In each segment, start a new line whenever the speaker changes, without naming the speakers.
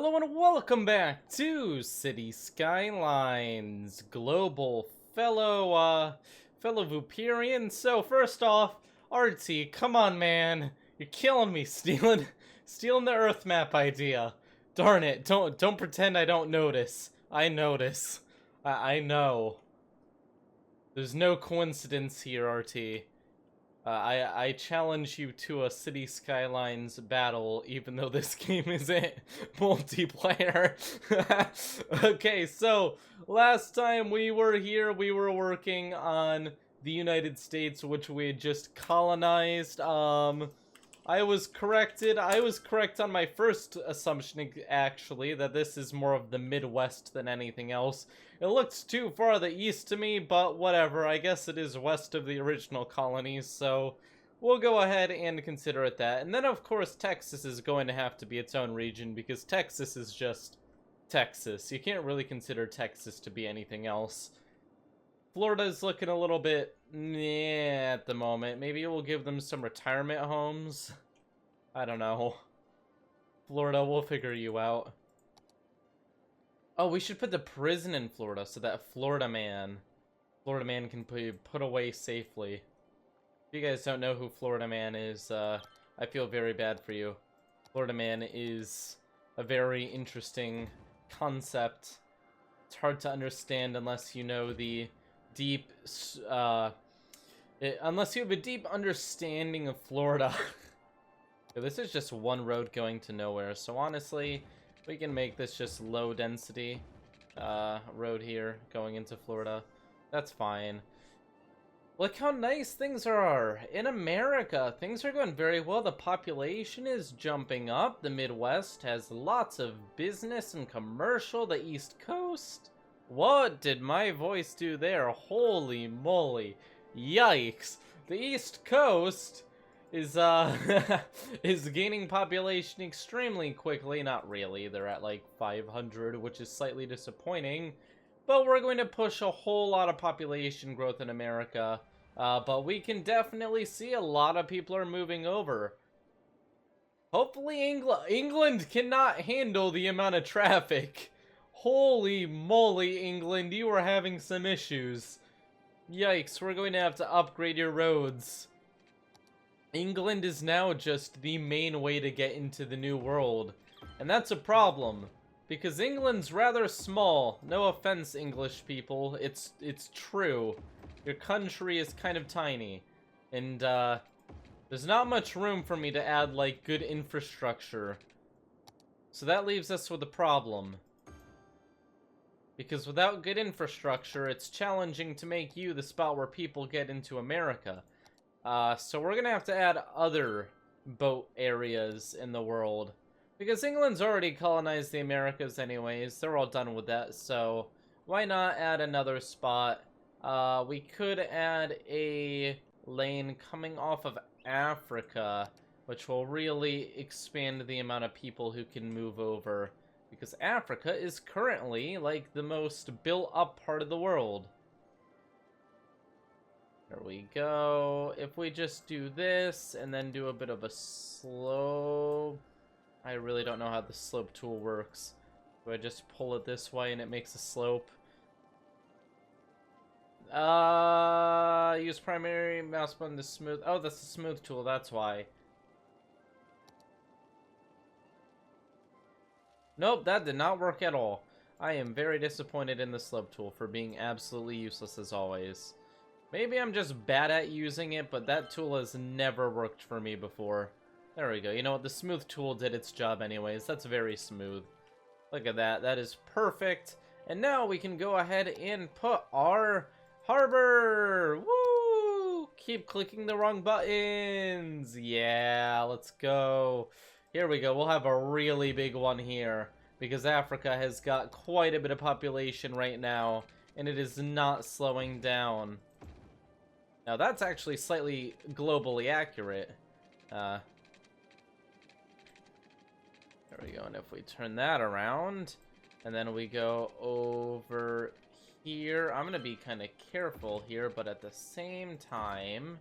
Hello and welcome back to Cities Skylines, global fellow Vooperians. So first off, RT, come on man, you're killing me, stealing the Earth map idea. Darn it, don't pretend I don't notice. I notice. I know. There's no coincidence here, RT. I challenge you to a Cities Skylines battle, even though this game isn't multiplayer. Okay, so last time we were here, we were working on the United States, which we had just colonized. I was correct on my first assumption, actually, that this is more of the Midwest than anything else. It looks too far the east to me, but whatever. I guess it is west of the original colonies, so we'll go ahead and consider it that. And then, of course, Texas is going to have to be its own region, because Texas is just Texas. You can't really consider Texas to be anything else. Florida's looking a little bit meh at the moment. Maybe we'll give them some retirement homes. I don't know. Florida, we'll figure you out. Oh, we should put the prison in Florida so that Florida man can be put away safely. If you guys don't know who Florida Man is, I feel very bad for you. Florida Man is a very interesting concept. It's hard to understand unless you know the deep, unless you have a deep understanding of Florida. This is just one road going to nowhere, so honestly, we can make this just low density road here going into Florida. That's fine. Look how nice things are in America. Things are going very well. The population is jumping up. The Midwest has lots of business and commercial. The East Coast. What did my voice do there? Holy moly. Yikes. The East Coast is is gaining population extremely quickly. Not really. They're at like 500, which is slightly disappointing. But we're going to push a whole lot of population growth in America. But we can definitely see a lot of people are moving over. Hopefully England cannot handle the amount of traffic. Holy moly, England, you are having some issues. Yikes, we're going to have to upgrade your roads. England is now just the main way to get into the New World. And that's a problem, because England's rather small. No offense, English people. It's true. Your country is kind of tiny. And, there's not much room for me to add, like, good infrastructure. So that leaves us with a problem. Because without good infrastructure, it's challenging to make you the spot where people get into America. So we're gonna have to add other boat areas in the world. Because England's already colonized the Americas anyways. They're all done with that, so why not add another spot? We could add a lane coming off of Africa, which will really expand the amount of people who can move over. Because Africa is currently, like, the most built-up part of the world. There we go. If we just do this, and then do a bit of a slope... I really don't know how the slope tool works. Do I just pull it this way and it makes a slope? Use primary mouse button to smooth... Oh, that's the smooth tool, that's why. Nope, that did not work at all. I am very disappointed in the slope tool for being absolutely useless as always. Maybe I'm just bad at using it, but that tool has never worked for me before. There we go. You know what? The smooth tool did its job anyways. That's very smooth. Look at that. That is perfect. And now we can go ahead and put our harbor. Woo! Keep clicking the wrong buttons. Yeah, let's go. Here we go. We'll have a really big one here because Africa has got quite a bit of population right now, and it is not slowing down. Now that's actually slightly globally accurate. There we go, and if we turn that around, and then we go over here, I'm gonna be kind of careful here, but at the same time,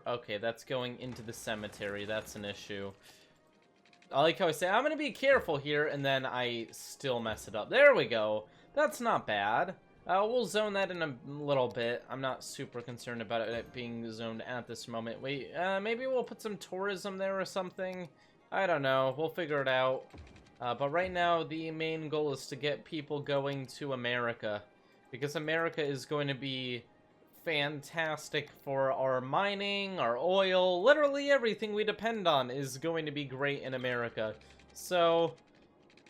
okay, that's going into the cemetery, that's an issue. I like how I say, I'm gonna be careful here, and then I still mess it up. There we go. That's not bad. We'll zone that in a little bit. I'm not super concerned about it being zoned at this moment. Wait, maybe we'll put some tourism there or something. I don't know. We'll figure it out. But right now, the main goal is to get people going to America. Because America is going to be fantastic for our mining, our oil, literally everything we depend on is going to be great in America. So,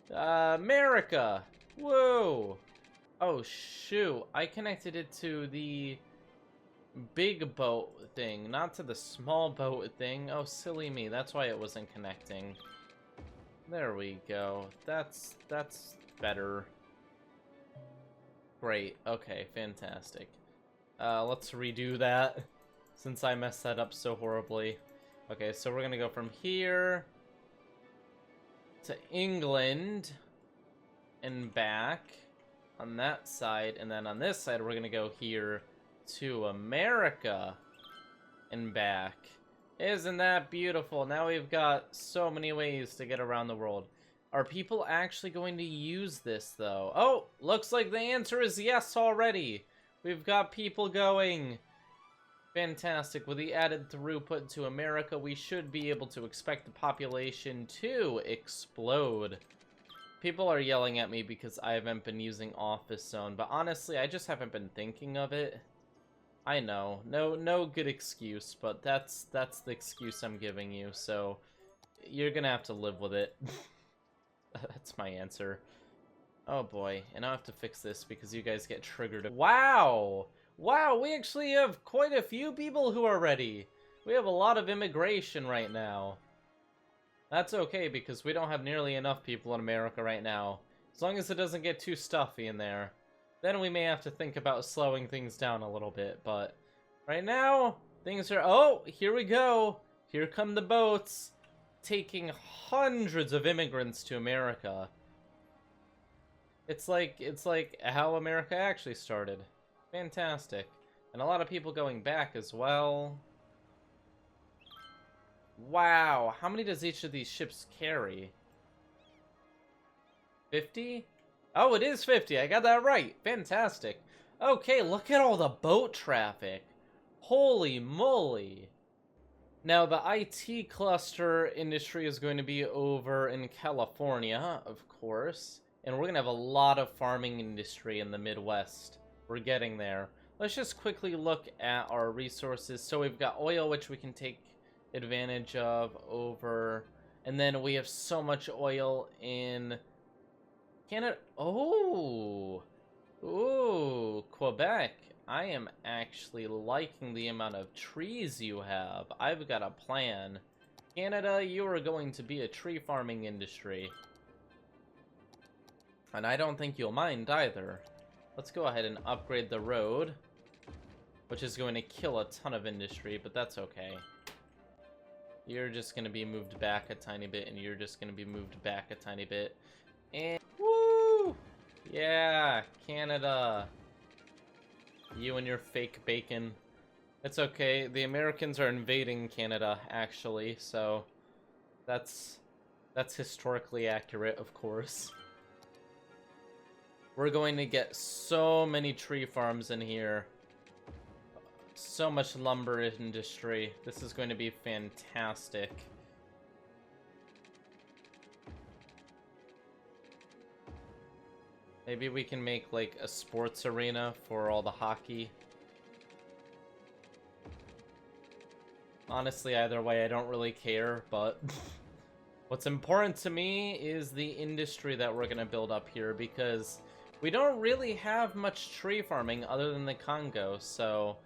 America. Whoa. Oh, shoot. I connected it to the big boat thing, not to the small boat thing. Oh, silly me. That's why it wasn't connecting. There we go. That's better. Great. Okay, fantastic. Let's redo that, since I messed that up so horribly. Okay, so we're gonna go from here to England and back on that side, and then on this side we're gonna go here to America and back. Isn't that beautiful? Now we've got so many ways to get around the world. Are people actually going to use this, though? Oh, looks like the answer is yes already. We've got people going. Fantastic. With the added throughput to America, we should be able to expect the population to explode. People are yelling at me because I haven't been using Office Zone, but honestly, I just haven't been thinking of it. I know. No good excuse, but that's the excuse I'm giving you, so you're gonna have to live with it. That's my answer. Oh boy, and I'll have to fix this because you guys get triggered. Wow! Wow, we actually have quite a few people who are ready. We have a lot of immigration right now. That's okay, because we don't have nearly enough people in America right now. As long as it doesn't get too stuffy in there. Then we may have to think about slowing things down a little bit, but right now, things are... Oh, here we go! Here come the boats, taking hundreds of immigrants to America. It's like how America actually started. Fantastic. And a lot of people going back as well. Wow, how many does each of these ships carry? 50? Oh, it is 50. I got that right. Fantastic. Okay, look at all the boat traffic. Holy moly. Now, the IT cluster industry is going to be over in California, of course. And we're going to have a lot of farming industry in the Midwest. We're getting there. Let's just quickly look at our resources. So we've got oil, which we can take advantage of over. And then we have so much oil in Canada. Oh! Ooh, Quebec. I am actually liking the amount of trees you have. I've got a plan. Canada, you are going to be a tree farming industry. And I don't think you'll mind either. Let's go ahead and upgrade the road, which is going to kill a ton of industry, but that's okay. You're just going to be moved back a tiny bit, and you're just going to be moved back a tiny bit. And woo! Yeah, Canada. You and your fake bacon. It's okay. The Americans are invading Canada, actually, so that's historically accurate, of course. We're going to get so many tree farms in here. So much lumber industry. This is going to be fantastic. Maybe we can make, like, a sports arena for all the hockey. Honestly, either way, I don't really care, but what's important to me is the industry that we're gonna build up here, because we don't really have much tree farming other than the Congo, so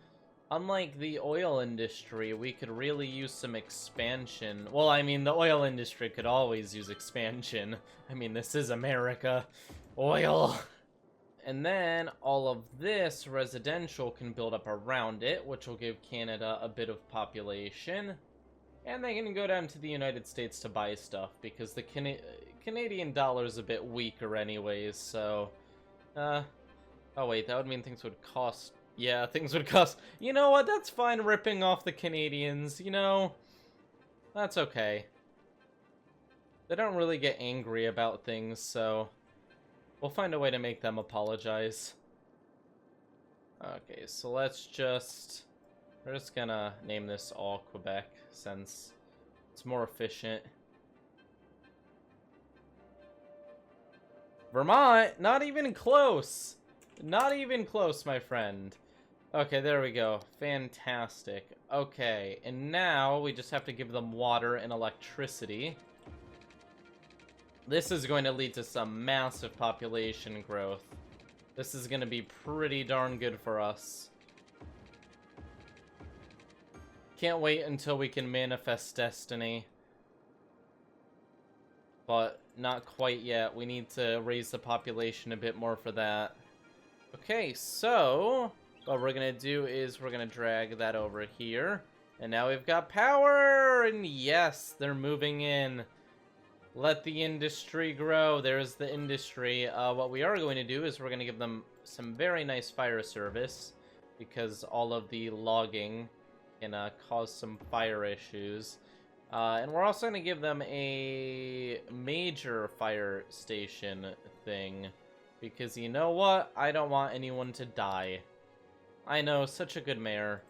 unlike the oil industry, we could really use some expansion. Well, I mean, the oil industry could always use expansion. I mean, this is America. Oil! And then all of this residential can build up around it, which will give Canada a bit of population. And they can go down to the United States to buy stuff, because the Canadian dollar is a bit weaker anyways, so... oh wait, that would mean things would cost... Yeah, things would cost... You know what, that's fine ripping off the Canadians, you know? That's okay. They don't really get angry about things, so we'll find a way to make them apologize. Okay, so we're just gonna name this all Quebec since it's more efficient. Vermont, not even close. Not even close, my friend. Okay, there we go. Fantastic. Okay, and now we just have to give them water and electricity. This is going to lead to some massive population growth. This is going to be pretty darn good for us. Can't wait until we can manifest destiny. But not quite yet. We need to raise the population a bit more for that. Okay, so what we're going to do is we're going to drag that over here. And now we've got power! And yes, they're moving in. Let the industry grow. There's the industry. What we are going to do is we're going to give them some very nice fire service, because all of the logging can cause some fire issues. And we're also going to give them a major fire station thing, because you know what? I don't want anyone to die. I know, such a good mayor.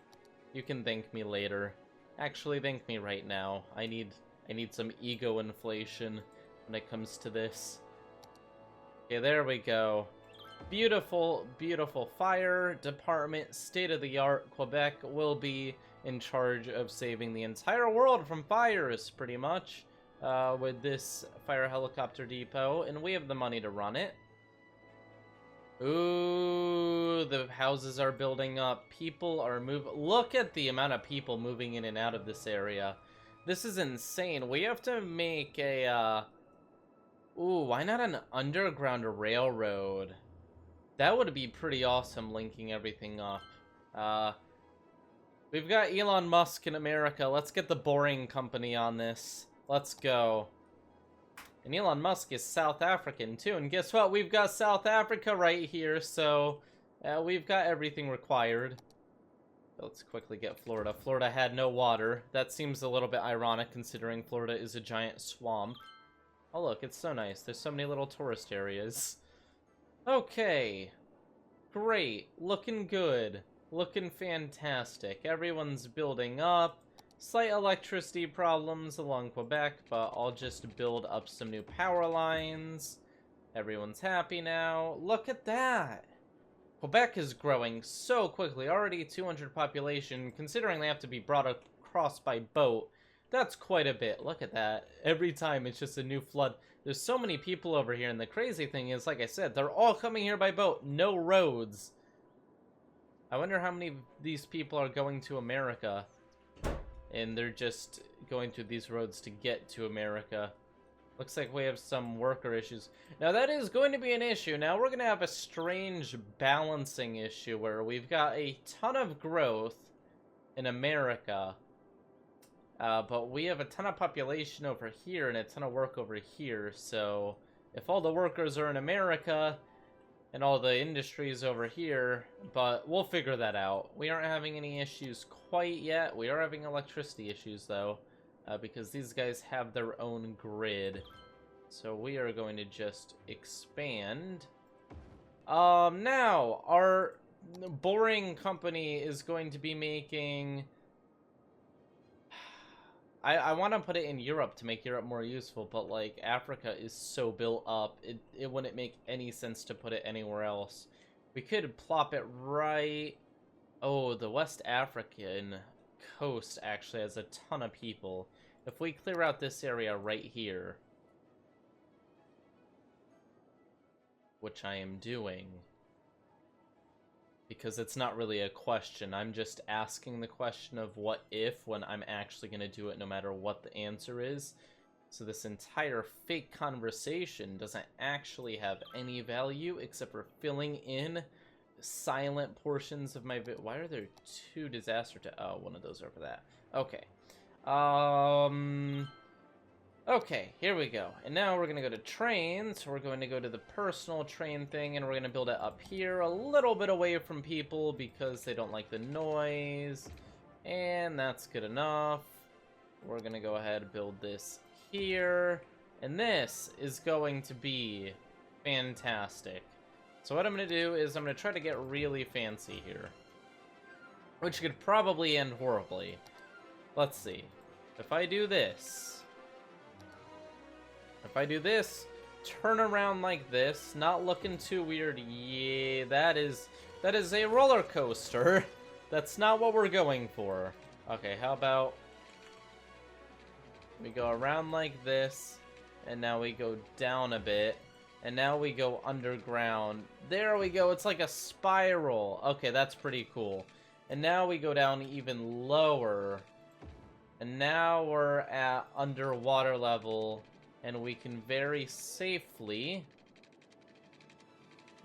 You can thank me later. Actually, thank me right now. I need some ego inflation when it comes to this. Okay, there we go. Beautiful, beautiful fire department, state-of-the-art. Quebec will be in charge of saving the entire world from fires, pretty much, with this fire helicopter depot, and we have the money to run it. Ooh, the houses are building up. People are moving. Look at the amount of people moving in and out of this area. This is insane. We have to make a, ooh, why not an underground railroad? That would be pretty awesome, linking everything up. We've got Elon Musk in America. Let's get the Boring Company on this. Let's go. And Elon Musk is South African, too. And guess what? We've got South Africa right here, so we've got everything required. Let's quickly get Florida. Florida had no water. That seems a little bit ironic, considering Florida is a giant swamp. Oh, look, it's so nice. There's so many little tourist areas. Okay. Great. Looking good. Looking fantastic. Everyone's building up. Slight electricity problems along Quebec, but I'll just build up some new power lines. Everyone's happy now. Look at that! Quebec is growing so quickly. Already 200 population. Considering they have to be brought across by boat, that's quite a bit. Look at that. Every time it's just a new flood. There's so many people over here, and the crazy thing is, like I said, they're all coming here by boat. No roads. I wonder how many of these people are going to America. And they're just going through these roads to get to America. Looks like we have some worker issues. Now that is going to be an issue. Now we're going to have a strange balancing issue where we've got a ton of growth in America. But we have a ton of population over here and a ton of work over here. So if all the workers are in America and all the industries over here, but we'll figure that out. We aren't having any issues quite yet. We are having electricity issues, though, because these guys have their own grid. So we are going to just expand. Now, our Boring Company is going to be making... I want to put it in Europe to make Europe more useful, but, like, Africa is so built up, it wouldn't make any sense to put it anywhere else. We could plop it right... Oh, the West African coast actually has a ton of people. If we clear out this area right here, which I am doing, because it's not really a question. I'm just asking the question of what if when I'm actually going to do it no matter what the answer is. So this entire fake conversation doesn't actually have any value except for filling in silent portions of my video. Why are there two disaster oh, one of those over that. Okay. Okay, here we go. And now we're going to go to trains. We're going to go to the personal train thing, and we're going to build it up here a little bit away from people because they don't like the noise. And that's good enough. We're going to go ahead and build this here. And this is going to be fantastic. So what I'm going to do is I'm going to try to get really fancy here. Which could probably end horribly. Let's see. If I do this... If I do this, turn around like this, not looking too weird. Yeah, that is a roller coaster. That's not what we're going for. Okay, how about we go around like this, and now we go down a bit, and now we go underground. There we go, it's like a spiral. Okay, that's pretty cool. And now we go down even lower, and now we're at underwater level, and we can very safely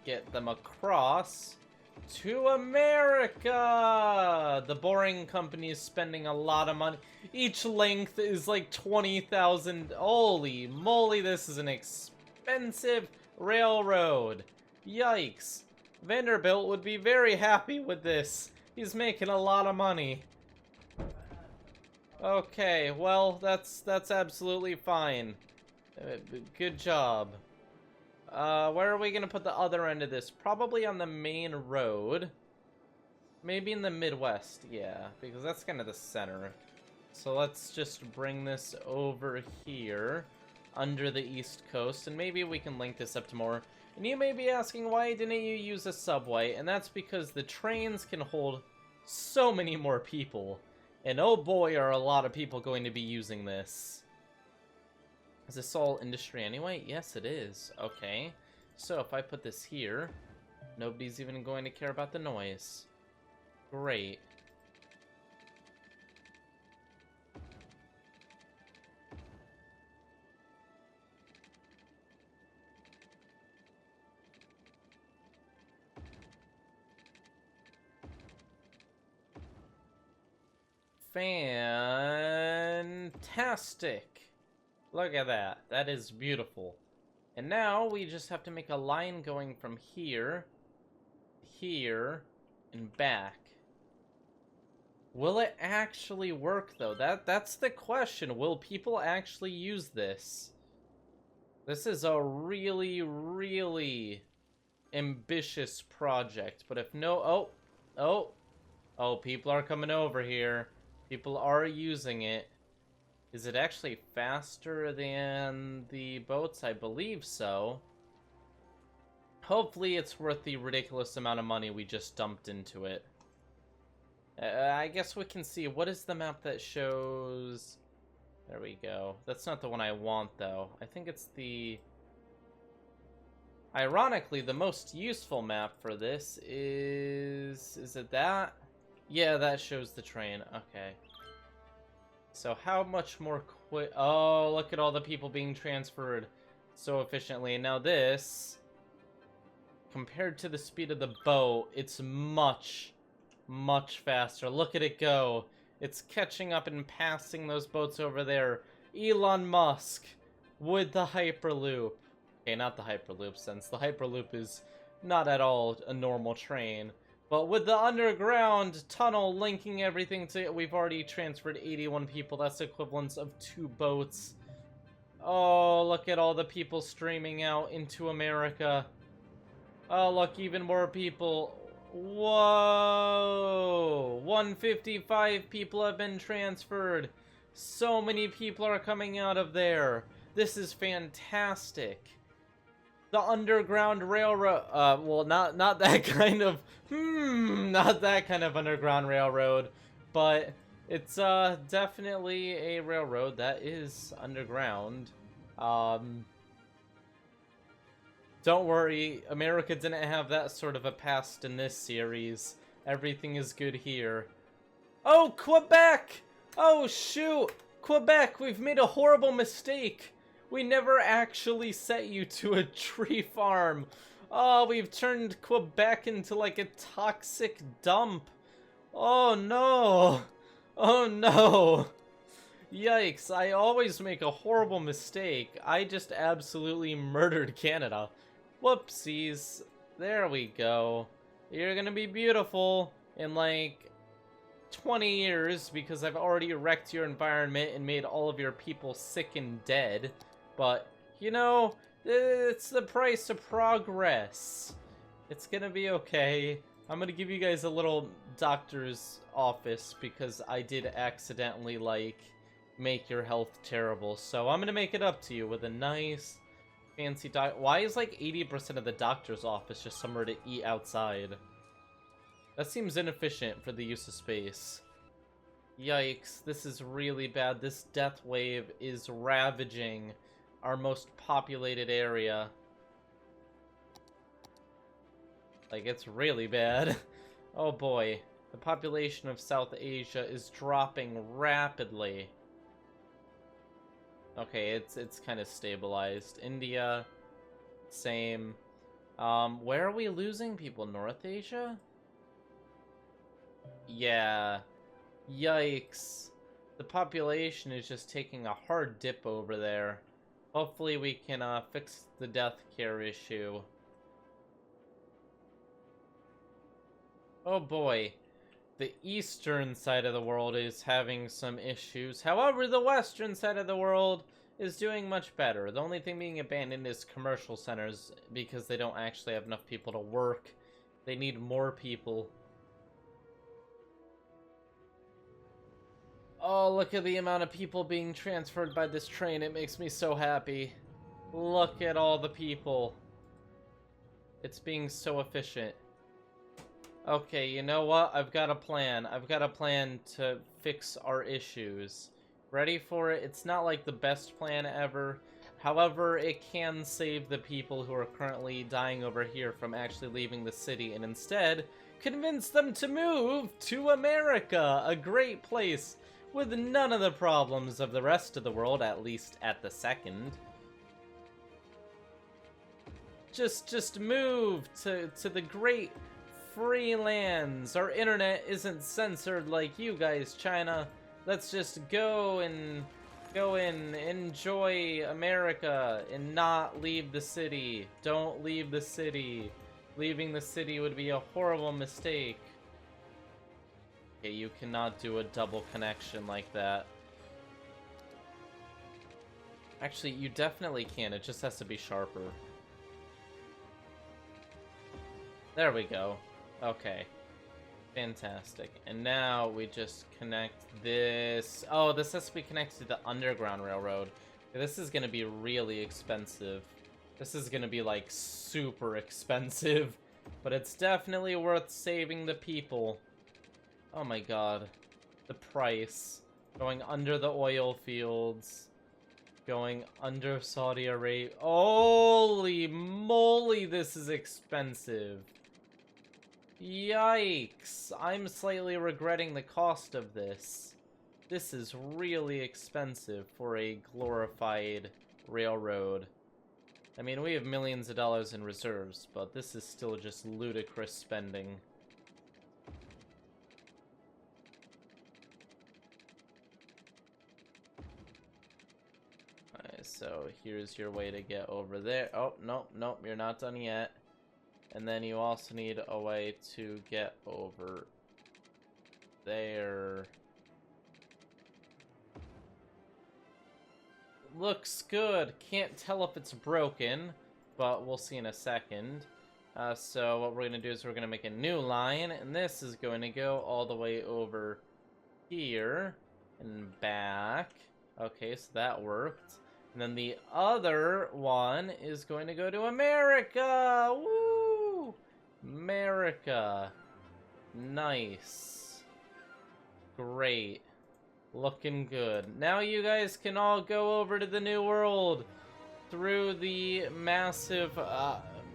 get them across to America! The Boring Company is spending a lot of money. Each length is like 20,000. Holy moly, this is an expensive railroad. Yikes. Vanderbilt would be very happy with this. He's making a lot of money. Okay, well, that's absolutely fine. Good job. Where are we gonna put the other end of this? Probably on the main road. Maybe in the Midwest, yeah, because that's kind of the center. So let's just bring this over here, under the East Coast, and maybe we can link this up to more. And you may be asking, why didn't you use a subway? And that's because the trains can hold so many more people. And oh boy, are a lot of people going to be using this. Is this all industry anyway? Yes, it is. Okay. So if I put this here, nobody's even going to care about the noise. Great. Fantastic. Look at that. That is beautiful. And now we just have to make a line going from here, here, and back. Will it actually work, though? That's the question. Will people actually use this? This is a really, really ambitious project. But if no... Oh, people are coming over here. People are using it. Is it actually faster than the boats? I believe so. Hopefully it's worth the ridiculous amount of money we just dumped into it. I guess we can see. What is the map that shows... There we go. That's not the one I want, though. I think it's the... Ironically, the most useful map for this is... Is it that? Yeah, that shows the train. Okay. So how much more quick... Oh, look at all the people being transferred so efficiently. Now this, compared to the speed of the boat, it's much, much faster. Look at it go. It's catching up and passing those boats over there. Elon Musk with the Hyperloop. Okay, not the Hyperloop, since the Hyperloop is not at all a normal train. But with the underground tunnel linking everything to... We've already transferred 81 people. That's the equivalent of 2 boats. Oh, look at all the people streaming out into America. Oh, look, even more people. Whoa! 155 people have been transferred. So many people are coming out of there. This is fantastic. The Underground Railroad, well, not that kind of, not that kind of Underground Railroad, but it's, definitely a railroad that is underground. Don't worry, America didn't have that sort of a past in this series. Everything is good here. Oh, Quebec! Oh, shoot! Quebec, we've made a horrible mistake. We never actually set you to a tree farm. Oh, we've turned Quebec into like a toxic dump. Oh no. Oh no. Yikes, I always make a horrible mistake. I just absolutely murdered Canada. Whoopsies. There we go. You're gonna be beautiful in like 20 years because I've already wrecked your environment and made all of your people sick and dead. But, you know, it's the price of progress. It's gonna be okay. I'm gonna give you guys a little doctor's office because I did accidentally, like, make your health terrible. So I'm gonna make it up to you with a nice, fancy Why is, like, 80% of the doctor's office just somewhere to eat outside? That seems inefficient for the use of space. Yikes, this is really bad. This death wave is ravaging our most populated area. Like, it's really bad. Oh boy. The population of South Asia is dropping rapidly. Okay, it's kind of stabilized. India, same. Where are we losing people? North Asia? Yeah. Yikes. The population is just taking a hard dip over there. Hopefully we can fix the death care issue. Oh boy. The eastern side of the world is having some issues. However, the western side of the world is doing much better. The only thing being abandoned is commercial centers because they don't actually have enough people to work. They need more people. Oh, look at the amount of people being transferred by this train. It makes me so happy. Look at all the people. It's being so efficient. Okay, you know what? I've got a plan. I've got a plan to fix our issues. Ready for it? It's not like the best plan ever. However, it can save the people who are currently dying over here from actually leaving the city and instead convince them to move to America, a great place with none of the problems of the rest of the world, at least at the second. Just move to the great free lands. Our internet isn't censored like you guys, China. Let's just go and enjoy America and not leave the city. Don't leave the city. Leaving the city would be a horrible mistake. Okay, you cannot do a double connection like that. Actually, you definitely can. It just has to be sharper. There we go. Okay. Fantastic. And now we just connect this. Oh, this has to be connected to the Underground Railroad. This is going to be really expensive. This is going to be, like, super expensive. But it's definitely worth saving the people. Oh my god. The price. Going under the oil fields. Going under Saudi Arabia. Holy moly, this is expensive. Yikes. I'm slightly regretting the cost of this. This is really expensive for a glorified railroad. I mean, we have millions of dollars in reserves, but this is still just ludicrous spending. Alright, so here's your way to get over there. Oh, nope, nope, you're not done yet. And then you also need a way to get over there. Looks good. Can't tell if it's broken, but we'll see in a second. So what we're going to do is we're going to make a new line, and this is going to go all the way over here and back. Okay, so that worked. And then the other one is going to go to America! Woo! America. Nice. Great. Looking good. Now you guys can all go over to the New World through the massive,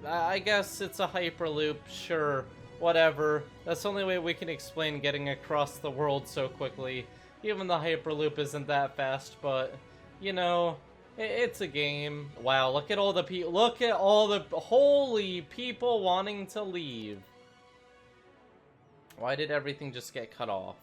I guess it's a Hyperloop, sure, whatever. That's the only way we can explain getting across the world so quickly. Even the Hyperloop isn't that fast, but, you know, it's a game. Wow, look at all the people, look at all the holy people wanting to leave. Why did everything just get cut off?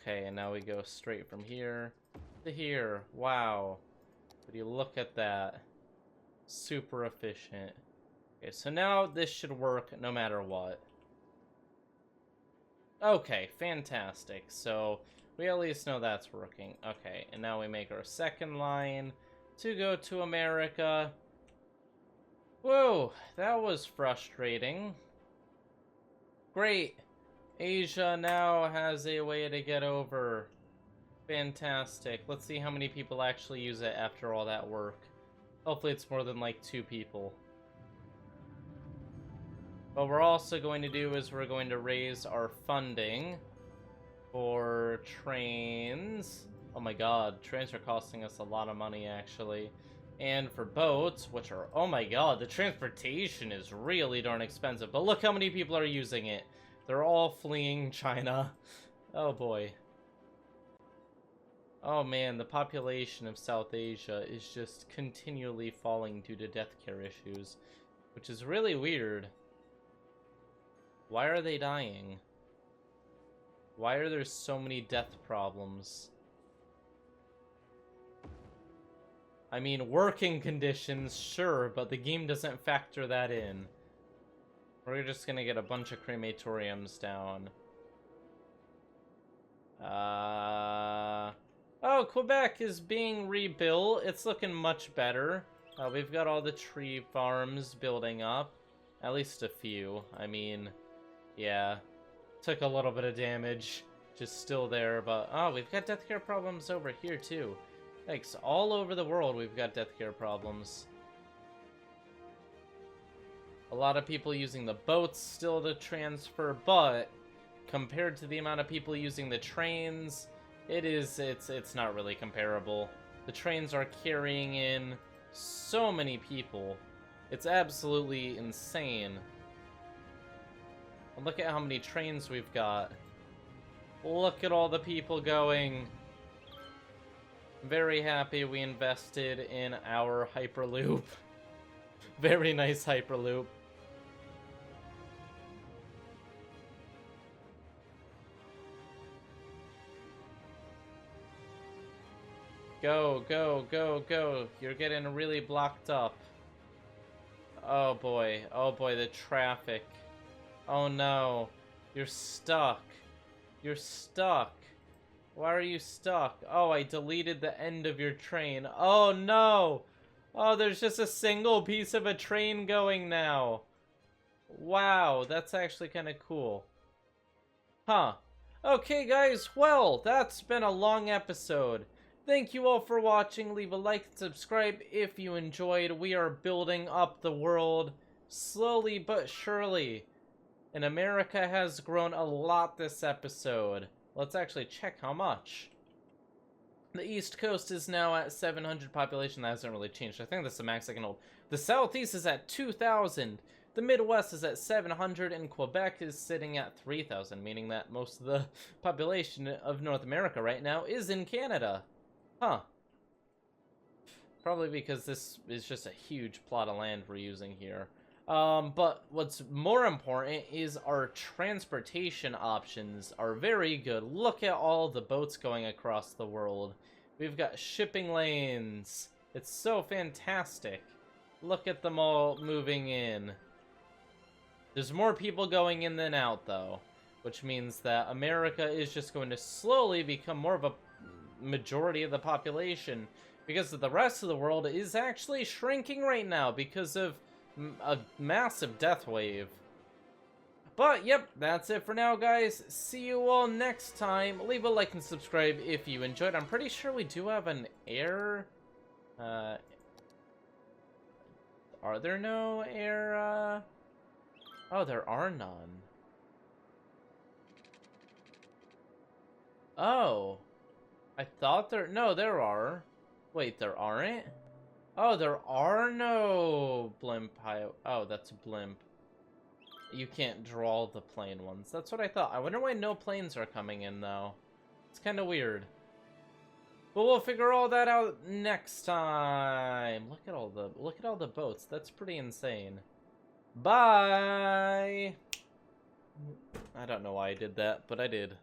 Okay, and now we go straight from here to here. Wow. Would you look at that? Super efficient. Okay, so now this should work no matter what. Okay, fantastic. So we at least know that's working. Okay, and now we make our second line to go to America. Whoa, that was frustrating. Great. Asia now has a way to get over. Fantastic. Let's see how many people actually use it after all that work. Hopefully it's more than like 2 people. What we're also going to do is we're going to raise our funding for trains. Oh my god, trains are costing us a lot of money actually. And for boats, which are, oh my god, the transportation is really darn expensive. But look how many people are using it. They're all fleeing China. Oh boy. Oh man, the population of South Asia is just continually falling due to deathcare issues, which is really weird. Why are they dying? Why are there so many death problems? I mean, working conditions, sure, but the game doesn't factor that in. We're just gonna get a bunch of crematoriums down. Oh, Quebec is being rebuilt. It's looking much better. We've got all the tree farms building up. At least a few. I mean, yeah. Took a little bit of damage. Just still there, but... Oh, we've got deathcare problems over here, too. Thanks. All over the world, we've got deathcare problems. A lot of people using the boats still to transfer, but... compared to the amount of people using the trains, it's not really comparable. The trains are carrying in so many people. It's absolutely insane. And look at how many trains we've got. Look at all the people going. Very happy we invested in our Hyperloop. Very nice Hyperloop. Go, go, go, go. You're getting really blocked up. Oh boy, the traffic. Oh no, you're stuck. You're stuck. Why are you stuck? Oh, I deleted the end of your train. Oh no! Oh, there's just a single piece of a train going now. Wow, that's actually kind of cool. Huh. Okay, guys, well, that's been a long episode. Thank you all for watching. Leave a like and subscribe if you enjoyed. We are building up the world slowly but surely. And America has grown a lot this episode. Let's actually check how much. The East Coast is now at 700 population. That hasn't really changed. I think that's the max I can hold. The Southeast is at 2,000. The Midwest is at 700, and Quebec is sitting at 3,000, meaning that most of the population of North America right now is in Canada. Huh. Probably because this is just a huge plot of land we're using here. But what's more important is our transportation options are very good. Look at all the boats going across the world. We've got shipping lanes. It's so fantastic. Look at them all moving in. There's more people going in than out, though, which means that America is just going to slowly become more of a majority of the population, because the rest of the world is actually shrinking right now because of a massive death wave. But yep, that's it for now, guys. See you all next time. Leave a like and subscribe if you enjoyed. I'm pretty sure we do have an air are there no air oh, there are none. Oh, I thought no, there are. Wait, there aren't? Oh, there are no blimp oh, that's a blimp. You can't draw the plane ones. That's what I thought. I wonder why no planes are coming in, though. It's kind of weird. But we'll figure all that out next time. Look at all the boats. That's pretty insane. Bye! I don't know why I did that, but I did.